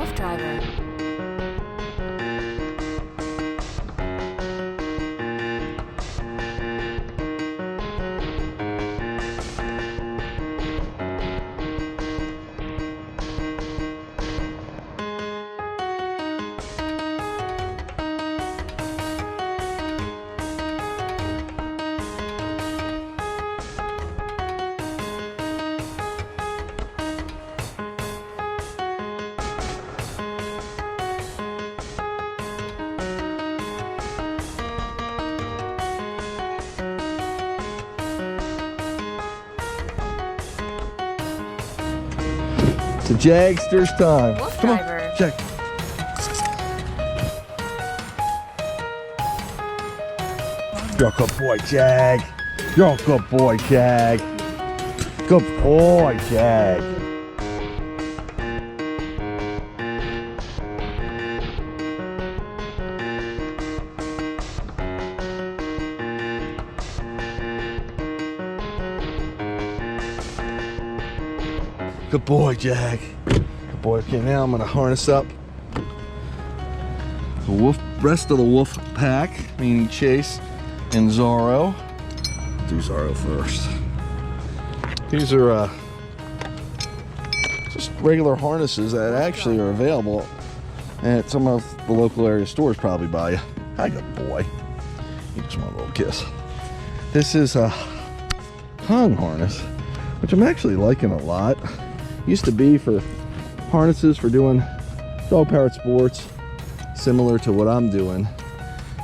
WooFDriver. It's a Jagster's time. Come on, WooFDriver. Jag. You're a good boy, Jag. You're a good boy, Jag. Good boy, Jag. Good boy, Jag. Good boy. Okay, now I'm gonna harness up the rest of the wolf pack, meaning Chase and Zorro. Do Zorro first. These are just regular harnesses that actually are available at some of the local area stores probably by you. Hi, good boy. You just want a little kiss. This is a tongue harness, which I'm actually liking a lot. Used to be for harnesses for doing dog powered sports, similar to what I'm doing.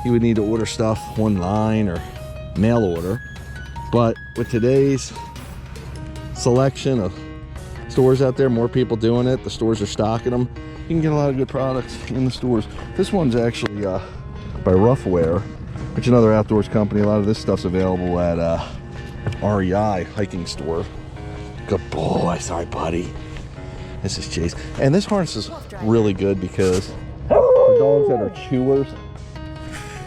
You would need to order stuff online or mail order. But with today's selection of stores out there, more people doing it, the stores are stocking them. You can get a lot of good products in the stores. This one's actually by Roughwear, which is another outdoors company. A lot of this stuff's available at REI hiking store. Good boy. Sorry, buddy. This is Chase. And this harness is really good because for dogs that are chewers,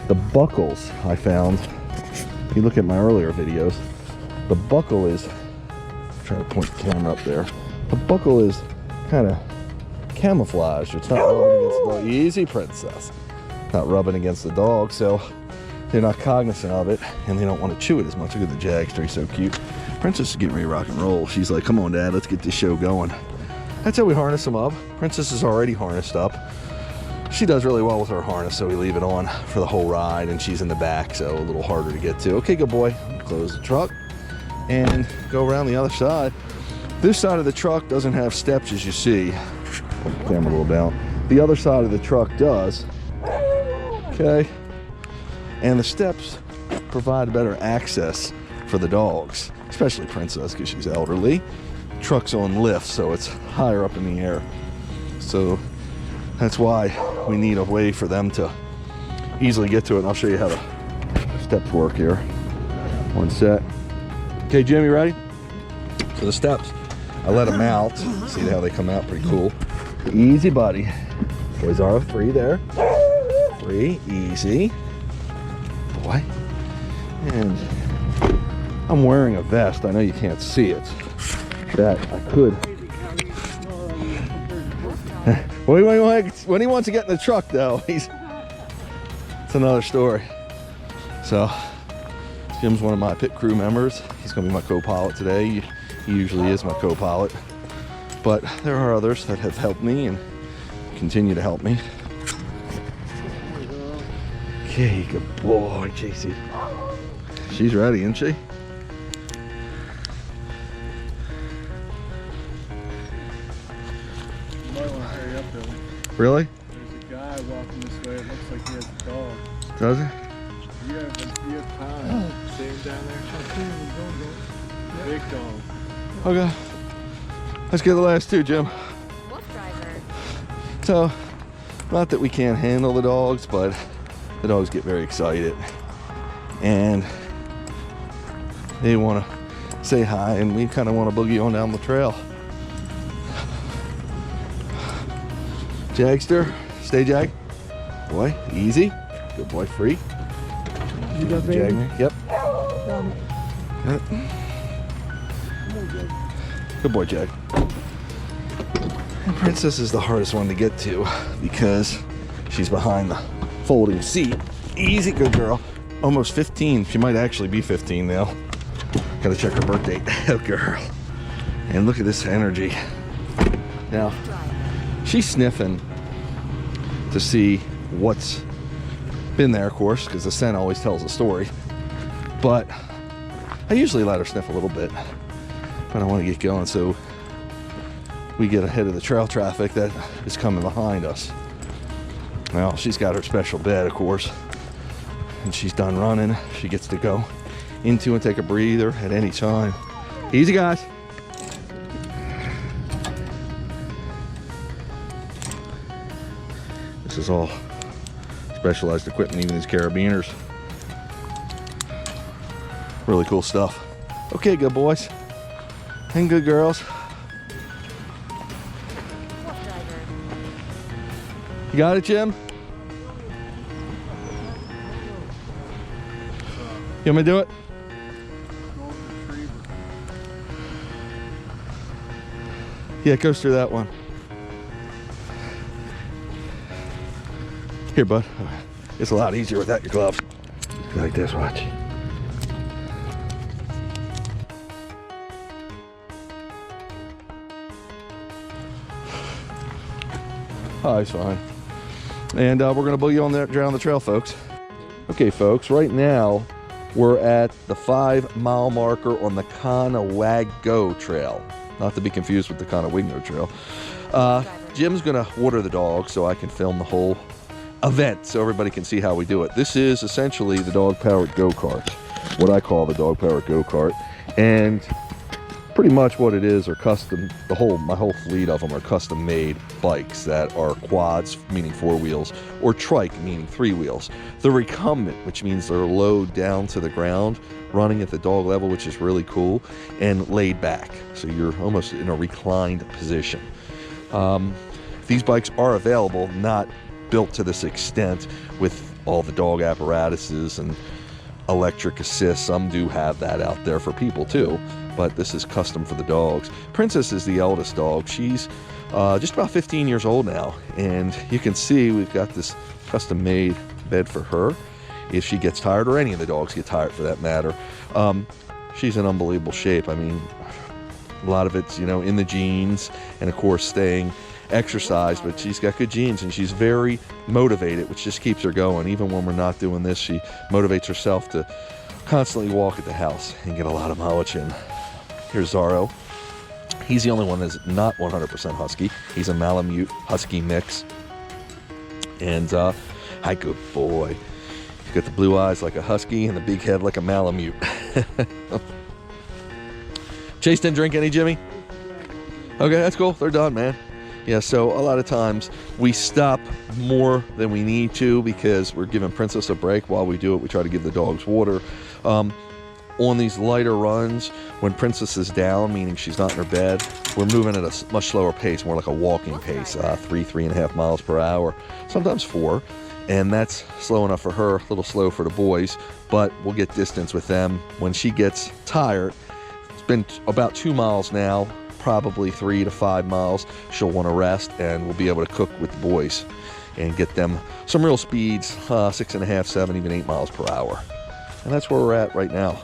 the buckles I found, if you look at my earlier videos, the buckle is, I'm trying to point the camera up there, the buckle is kind of camouflaged. It's not rubbing against the dog. Easy, princess. Not rubbing against the dog, so they're not cognizant of it and they don't want to chew it as much. Look at the Jagster, he's so cute. Princess is getting ready to rock and roll. She's like, come on, Dad, let's get this show going. That's how we harness them up. Princess is already harnessed up. She does really well with her harness, so we leave it on for the whole ride, and she's in the back, so a little harder to get to. Okay, good boy. Close the truck and go around the other side. This side of the truck doesn't have steps, as you see. Put the camera a little down. The other side of the truck does. Okay. And the steps provide better access for the dogs, especially Princess because she's elderly. Truck's on lift, so it's higher up in the air. So that's why we need a way for them to easily get to it. And I'll show you how the steps work here. One set. Okay, Jim, you ready? So the steps, I let them out. See how they come out? Pretty cool. Easy, buddy. Boys are 3 there. 3, easy. Boy. And I'm wearing a vest. I know you can't see it. That I could. When he wants to get in the truck, though, it's another story. So Jim's one of my pit crew members. He's going to be my co-pilot today. He usually is my co-pilot, but there are others that have helped me and continue to help me. Okay, good boy, JC. She's ready, isn't she? Really? There's a guy walking this way. It looks like he has a dog. Does he? Yeah, but he has time. See him down there? Big dog. Okay. Let's get the last 2, Jim. WooFDriver. So, not that we can't handle the dogs, but the dogs get very excited. And they want to say hi, and we kind of want to boogie on down the trail. Jagster, stay Jag. Boy, easy. Good boy, free. You got baby? Yep. Good boy, Jag. And Princess is the hardest one to get to because she's behind the folding seat. Easy, good girl. Almost 15. She might actually be 15 now. Gotta check her birth date. Oh, girl. And look at this energy. Now, she's sniffing to see what's been there, of course, because the scent always tells a story. But I usually let her sniff a little bit. But I want to get going so we get ahead of the trail traffic that is coming behind us. Well, she's got her special bed, of course. And she's done running. She gets to go into and take a breather at any time. Easy, guys. This is all specialized equipment, even these carabiners. Really cool stuff. Okay, good boys and good girls. You got it, Jim? You want me to do it? Yeah, it goes through that one. Here, bud. It's a lot easier without your gloves. Like this, watch. Oh, it's fine. And we're gonna boogie on that down the trail, folks. Okay, folks, right now we're at the 5-mile marker on the Conewago Trail. Not to be confused with the Conewago Trail. Jim's gonna water the dog so I can film the whole event so everybody can see how we do it. This is essentially the Dog Powered Go-Kart, what I call the Dog Powered Go-Kart. And pretty much what it is are custom, my whole fleet of them are custom made bikes that are quads, meaning 4 wheels, or trike, meaning 3 wheels. They're recumbent, which means they're low down to the ground, running at the dog level, which is really cool, and laid back. So you're almost in a reclined position. These bikes are available, not built to this extent with all the dog apparatuses and electric assist. Some do have that out there for people too, but this is custom for the dogs. Princess is the eldest dog. She's just about 15 years old now, and you can see we've got this custom made bed for her if she gets tired, or any of the dogs get tired for that matter. She's in unbelievable shape. I mean, a lot of it's, in the genes, and of course staying exercise, but she's got good genes and she's very motivated, which just keeps her going. Even when we're not doing this, she motivates herself to constantly walk at the house and get a lot of mileage in. Here's Zorro. He's the only one that's not 100% Husky. He's a Malamute Husky mix. And hi, good boy. He's got the blue eyes like a Husky and the big head like a Malamute. Chase didn't drink any, Jimmy? Okay, that's cool. They're done, man. Yeah, so a lot of times we stop more than we need to because we're giving Princess a break. While we do it, we try to give the dogs water. On these lighter runs, when Princess is down, meaning she's not in her bed, we're moving at a much slower pace, more like a walking pace, 3.5 miles per hour, sometimes 4. And that's slow enough for her, a little slow for the boys, but we'll get distance with them. When she gets tired, it's been about 2 miles now, probably 3 to 5 miles, she'll want to rest, and we'll be able to cook with the boys and get them some real speeds, 6.5, 7, even 8 miles per hour. And that's where we're at right now.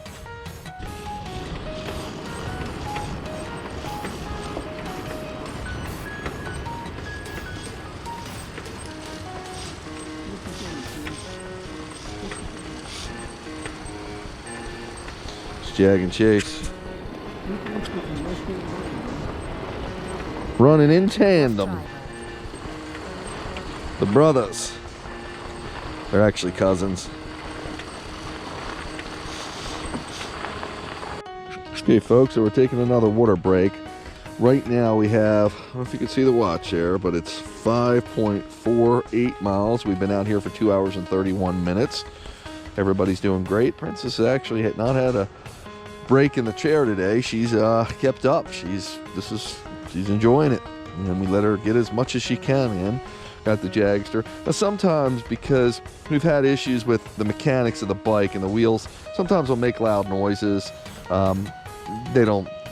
It's Jag and Chase. Running in tandem. The brothers. They're actually cousins. Okay, folks, so we're taking another water break. Right now we have, I don't know if you can see the watch there, but it's 5.48 miles. We've been out here for 2 hours and 31 minutes. Everybody's doing great. Princess actually had not had a break in the chair today. She's kept up. She's enjoying it, and we let her get as much as she can in. Got the Jagster. Now sometimes, because we've had issues with the mechanics of the bike and the wheels, sometimes they'll make loud noises.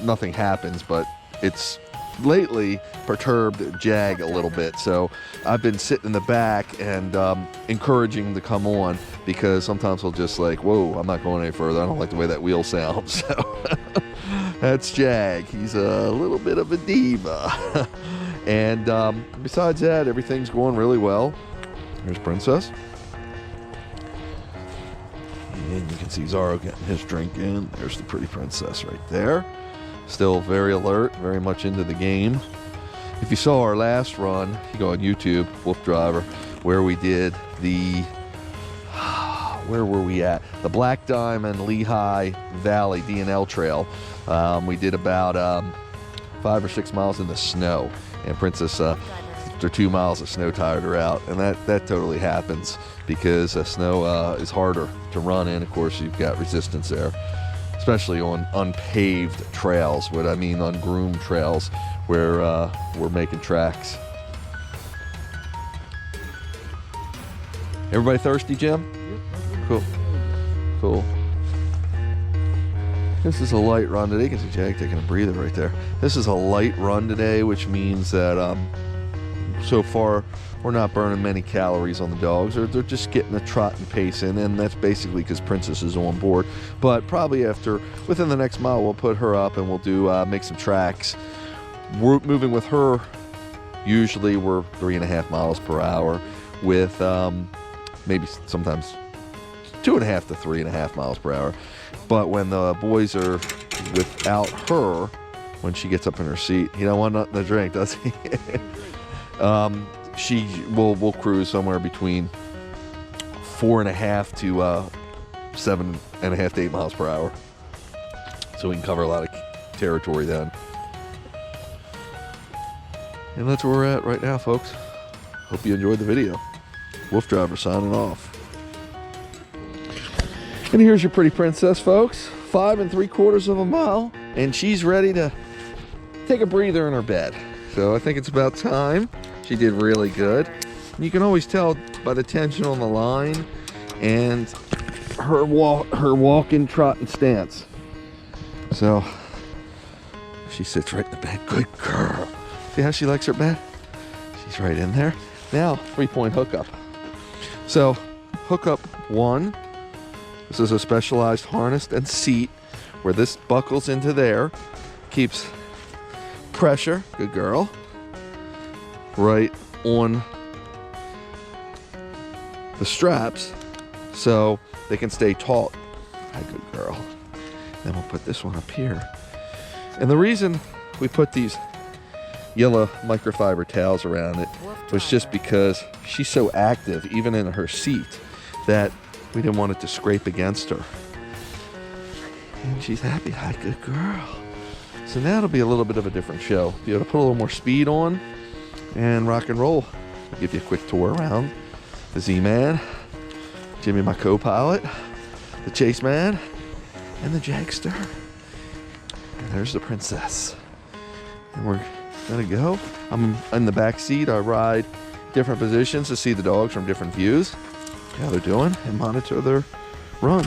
Nothing happens, but it's lately perturbed Jag a little bit. So I've been sitting in the back and encouraging him to come on, because sometimes he'll just like, whoa, I'm not going any further. I don't like the way that wheel sounds. So that's Jag. He's a little bit of a diva. And besides that, everything's going really well. Here's Princess. And you can see Zorro getting his drink in. There's the pretty Princess right there. Still very alert, very much into the game. If you saw our last run, you go on YouTube, WooFDriver, where we did the, where were we at? The Black Diamond Lehigh Valley D&L Trail. We did about 5 or 6 miles in the snow, and Princess, after 2 miles of snow, tired her out, and that totally happens because snow is harder to run in. Of course, you've got resistance there, especially on unpaved trails. What I mean, ungroomed trails where we're making tracks. Everybody thirsty, Jim? Cool. Cool. This is a light run today. You can see Jag taking a breather right there. This is a light run today, which means that so far we're not burning many calories on the dogs. They're just getting a trot and pace in, and that's basically because Princess is on board. But probably within the next mile, we'll put her up and we'll do make some tracks. We're moving with her. Usually we're 3.5 miles per hour with maybe sometimes 2.5 to 3.5 miles per hour. But when the boys are without her, when she gets up in her seat, he don't want nothing to drink, does he? We'll cruise somewhere between 4.5 to 7.5 to 8 miles per hour. So we can cover a lot of territory then. And that's where we're at right now, folks. Hope you enjoyed the video. WooFDriver signing off. And here's your pretty Princess, folks. 5 3/4 mile, and she's ready to take a breather in her bed. So I think it's about time. She did really good. You can always tell by the tension on the line and her walking, trotting stance. So she sits right in the bed. Good girl. See how she likes her bed? She's right in there. Now, 3-point hookup. So hookup 1. This is a specialized harness and seat where this buckles into there, keeps pressure, good girl, right on the straps so they can stay taut. Hi, good girl. Then we'll put this one up here. And the reason we put these yellow microfiber towels around it was just because she's so active, even in her seat, that we didn't want it to scrape against her. And she's happy. Hi, good girl. So now it'll be a little bit of a different show. Be able to put a little more speed on and rock and roll. I'll give you a quick tour around the Z-Man, Jimmy, my co-pilot, the Chase Man, and the Jagster. And there's the Princess. And we're gonna go. I'm in the back seat. I ride different positions to see the dogs from different views, how they're doing, and monitor their run.